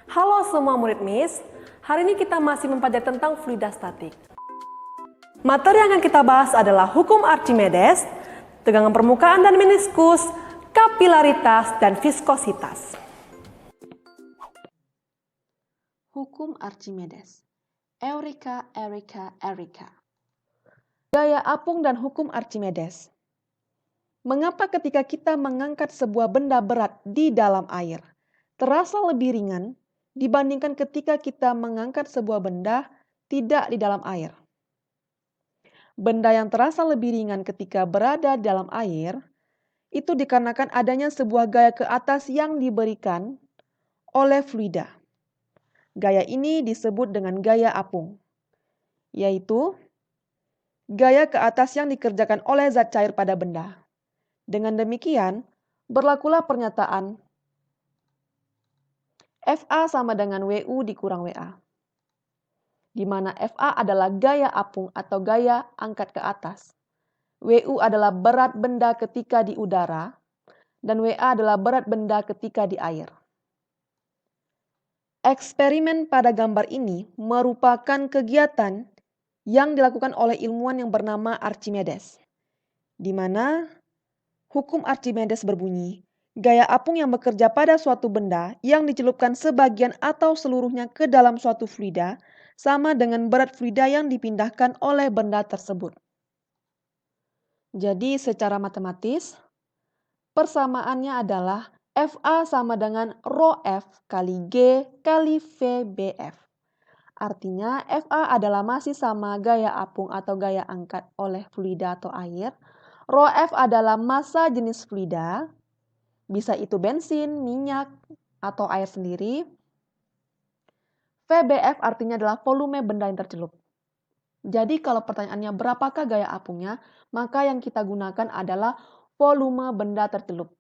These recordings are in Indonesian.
Halo semua murid MIS, hari ini kita masih mempelajari tentang fluida statik. Materi yang akan kita bahas adalah hukum Archimedes, tegangan permukaan dan meniskus, kapilaritas, dan viskositas. Hukum Archimedes. Eureka, Eureka, Eureka. Gaya apung dan hukum Archimedes. Mengapa ketika kita mengangkat sebuah benda berat di dalam air, terasa lebih ringan dibandingkan ketika kita mengangkat sebuah benda tidak di dalam air? Benda yang terasa lebih ringan ketika berada di dalam air, itu dikarenakan adanya sebuah gaya ke atas yang diberikan oleh fluida. Gaya ini disebut dengan gaya apung, yaitu gaya ke atas yang dikerjakan oleh zat cair pada benda. Dengan demikian, berlakulah pernyataan FA sama dengan WU dikurang WA, di mana FA adalah gaya apung atau gaya angkat ke atas. WU adalah berat benda ketika di udara, dan WA adalah berat benda ketika di air. Eksperimen pada gambar ini merupakan kegiatan yang dilakukan oleh ilmuwan yang bernama Archimedes, di mana hukum Archimedes berbunyi, gaya apung yang bekerja pada suatu benda yang dicelupkan sebagian atau seluruhnya ke dalam suatu fluida sama dengan berat fluida yang dipindahkan oleh benda tersebut. Jadi secara matematis, persamaannya adalah FA sama dengan rho F kali G kali VBF. Artinya FA adalah masih sama gaya apung atau gaya angkat oleh fluida atau air. Rho F adalah massa jenis fluida, bisa itu bensin, minyak, atau air sendiri. VBF artinya adalah volume benda yang tercelup. Jadi kalau pertanyaannya berapakah gaya apungnya, maka yang kita gunakan adalah volume benda tercelup.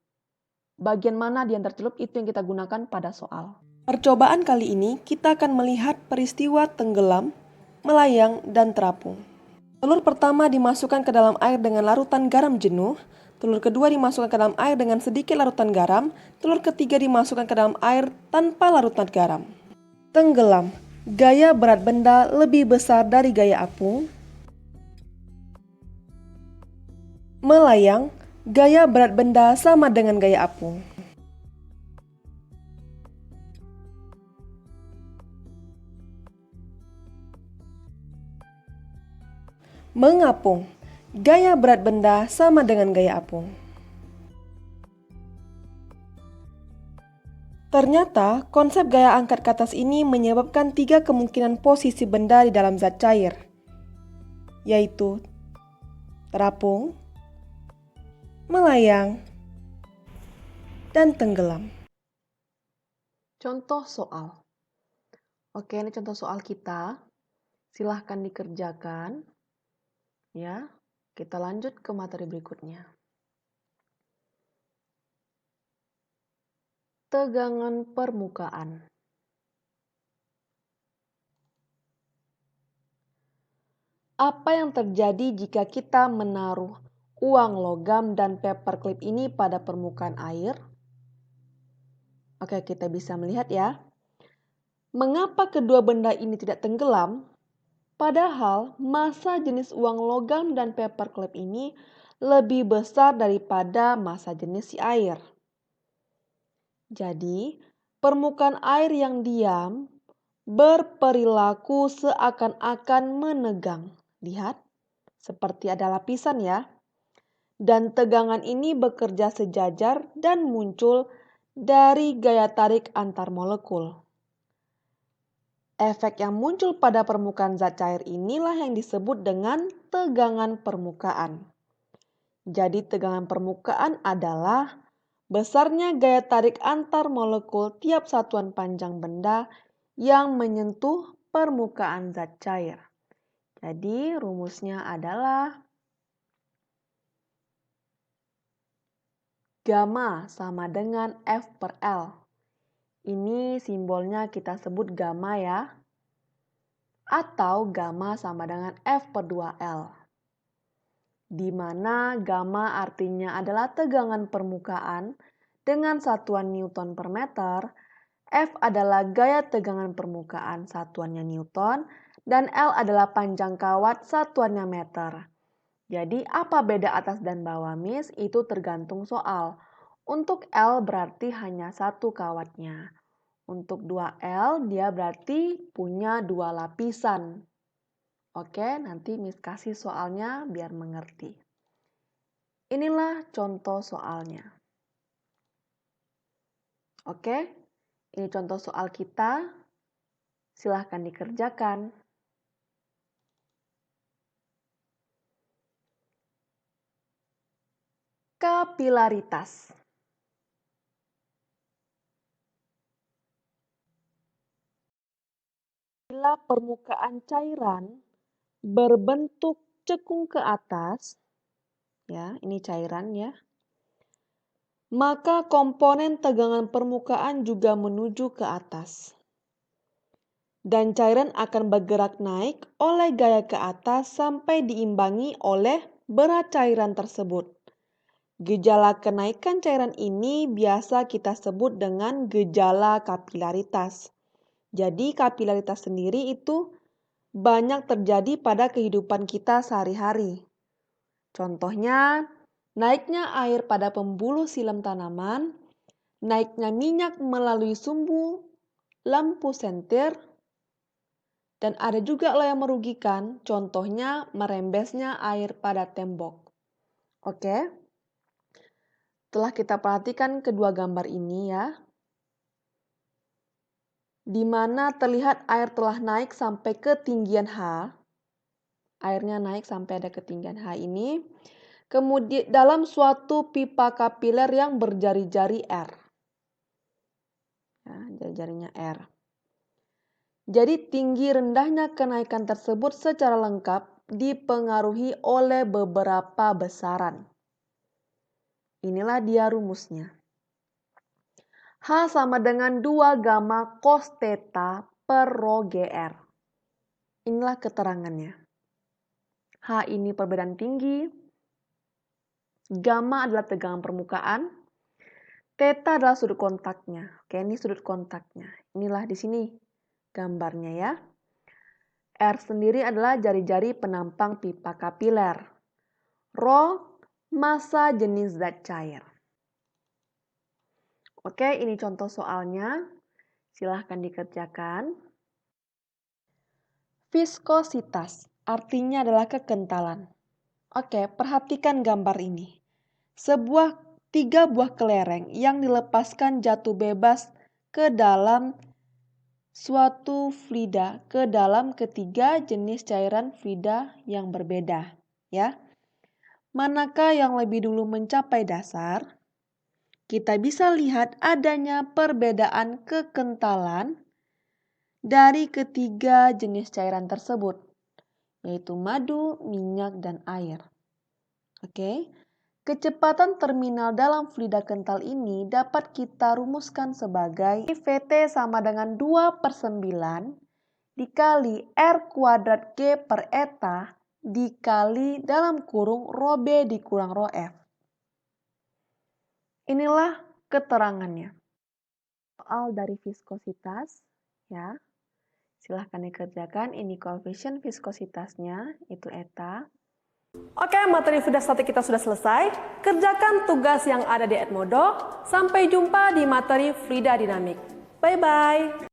Bagian mana dia yang tercelup itu yang kita gunakan pada soal. Percobaan kali ini kita akan melihat peristiwa tenggelam, melayang, dan terapung. Telur pertama dimasukkan ke dalam air dengan larutan garam jenuh, telur kedua dimasukkan ke dalam air dengan sedikit larutan garam, telur ketiga dimasukkan ke dalam air tanpa larutan garam. Tenggelam, gaya berat benda lebih besar dari gaya apung. Melayang, gaya berat benda sama dengan gaya apung. Mengapung, gaya berat benda sama dengan gaya apung. Ternyata, konsep gaya angkat ke atas ini menyebabkan 3 kemungkinan posisi benda di dalam zat cair, yaitu terapung, melayang, dan tenggelam. Contoh soal. Oke, ini contoh soal kita. Silahkan dikerjakan. Ya, kita lanjut ke materi berikutnya. Tegangan permukaan. Apa yang terjadi jika kita menaruh uang logam dan paperclip ini pada permukaan air? Oke, kita bisa melihat ya. Mengapa kedua benda ini tidak tenggelam? Padahal massa jenis uang logam dan paperclip ini lebih besar daripada massa jenis si air. Jadi, permukaan air yang diam berperilaku seakan-akan menegang. Lihat, seperti ada lapisan ya. Dan tegangan ini bekerja sejajar dan muncul dari gaya tarik antar molekul. Efek yang muncul pada permukaan zat cair inilah yang disebut dengan tegangan permukaan. Jadi tegangan permukaan adalah besarnya gaya tarik antar molekul tiap satuan panjang benda yang menyentuh permukaan zat cair. Jadi rumusnya adalah gamma sama dengan F per L. Ini simbolnya kita sebut gamma ya. Atau gamma sama dengan F per 2L. Di mana gamma artinya adalah tegangan permukaan dengan satuan Newton per meter F adalah gaya tegangan permukaan, satuannya Newton, dan L adalah panjang kawat, satuannya meter. Jadi apa beda atas dan bawah, Miss? Itu tergantung soal. Untuk L berarti hanya satu kawatnya. Untuk 2L dia berarti punya 2 lapisan. Oke, nanti Miss kasih soalnya biar mengerti. Inilah contoh soalnya. Oke, ini contoh soal kita. Silahkan dikerjakan. Kapilaritas. Bila permukaan cairan berbentuk cekung ke atas, ya, ini cairan ya, maka komponen tegangan permukaan juga menuju ke atas. Dan cairan akan bergerak naik oleh gaya ke atas sampai diimbangi oleh berat cairan tersebut. Gejala kenaikan cairan ini biasa kita sebut dengan gejala kapilaritas. Jadi kapilaritas sendiri itu banyak terjadi pada kehidupan kita sehari-hari. Contohnya, naiknya air pada pembuluh silam tanaman, naiknya minyak melalui sumbu lampu sentir, dan ada juga loh yang merugikan, contohnya merembesnya air pada tembok. Oke, telah kita perhatikan kedua gambar ini ya, di mana terlihat air telah naik sampai ketinggian H, airnya naik sampai ada ketinggian H ini, kemudian dalam suatu pipa kapiler yang berjari-jari R. Ya, jari-jarinya R. Jadi tinggi rendahnya kenaikan tersebut secara lengkap dipengaruhi oleh beberapa besaran. Inilah dia rumusnya. H sama dengan 2 gamma cos theta per rho GR. Inilah keterangannya. H ini perbedaan tinggi, gamma adalah tegangan permukaan, theta adalah sudut kontaknya. Oke, ini sudut kontaknya. Inilah di sini gambarnya ya. R sendiri adalah jari-jari penampang pipa kapiler. Rho, massa jenis zat cair. Oke, ini contoh soalnya. Silahkan dikerjakan. Viskositas artinya adalah kekentalan. Oke, perhatikan gambar ini. Tiga buah kelereng yang dilepaskan jatuh bebas ke dalam suatu fluida, ke dalam ketiga jenis cairan fluida yang berbeda, ya. Manakah yang lebih dulu mencapai dasar? Kita bisa lihat adanya perbedaan kekentalan dari ketiga jenis cairan tersebut, yaitu madu, minyak, dan air. Oke. Kecepatan terminal dalam fluida kental ini dapat kita rumuskan sebagai Vt sama dengan 2/9 dikali R kuadrat G per eta dikali dalam kurung rho B dikurang rho F. Inilah keterangannya. Soal dari viskositas, ya. Silahkan dikerjakan, ini koefisien viskositasnya, itu eta. Oke, materi fluida statik kita sudah selesai. Kerjakan tugas yang ada di Edmodo. Sampai jumpa di materi fluida dinamik. Bye-bye.